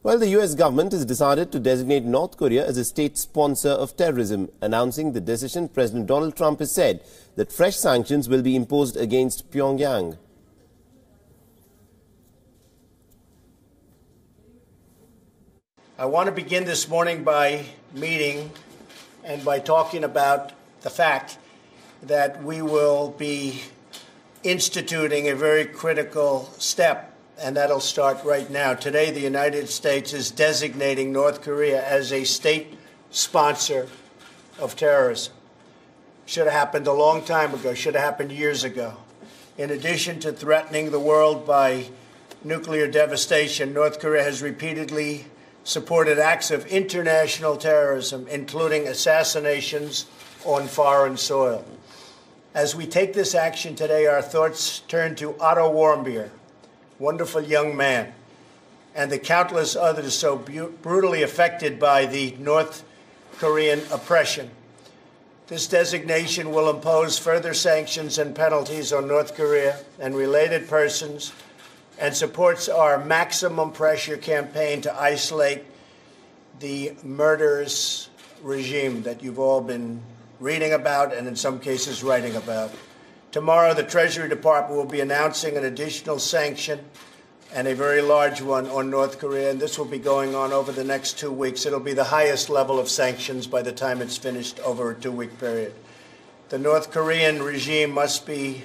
Well, the U.S. government has decided to designate North Korea as a state sponsor of terrorism. Announcing the decision, President Donald Trump has said that fresh sanctions will be imposed against Pyongyang. I want to begin this morning by talking about the fact that we will be instituting a very critical step, and that'll start right now. Today, the United States is designating North Korea as a state sponsor of terrorism. Should have happened a long time ago, should have happened years ago. In addition to threatening the world by nuclear devastation, North Korea has repeatedly supported acts of international terrorism, including assassinations on foreign soil. As we take this action today, our thoughts turn to Otto Warmbier, wonderful young man, and the countless others so brutally affected by the North Korean oppression. This designation will impose further sanctions and penalties on North Korea and related persons, and supports our maximum pressure campaign to isolate the murderous regime that you've all been reading about and in some cases writing about. Tomorrow, the Treasury Department will be announcing an additional sanction, and a very large one, on North Korea, and this will be going on over the next 2 weeks. It'll be the highest level of sanctions by the time it's finished over a 2-week period. The North Korean regime must be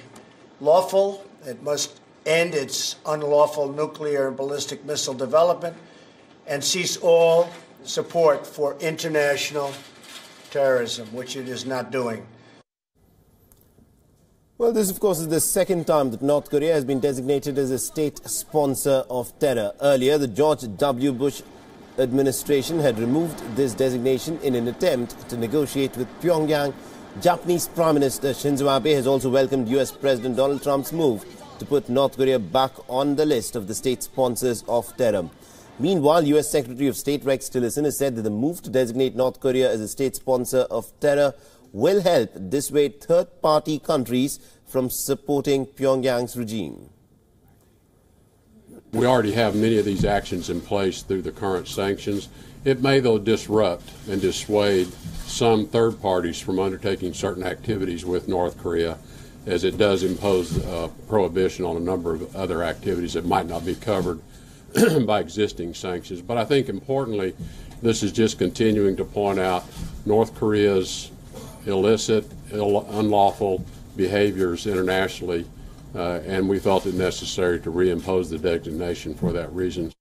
lawful. It must end its unlawful nuclear and ballistic missile development and cease all support for international terrorism, which it is not doing. Well, this, of course, is the second time that North Korea has been designated as a state sponsor of terror. Earlier, the George W. Bush administration had removed this designation in an attempt to negotiate with Pyongyang. Japanese Prime Minister Shinzo Abe has also welcomed U.S. President Donald Trump's move to put North Korea back on the list of the state sponsors of terror. Meanwhile, U.S. Secretary of State Rex Tillerson has said that the move to designate North Korea as a state sponsor of terror will help dissuade third-party countries from supporting Pyongyang's regime. We already have many of these actions in place through the current sanctions. It may, though, disrupt and dissuade some third parties from undertaking certain activities with North Korea, as it does impose prohibition on a number of other activities that might not be covered by existing sanctions. But I think, importantly, this is just continuing to point out North Korea's illicit, unlawful behaviors internationally, and we felt it necessary to reimpose the designation for that reason.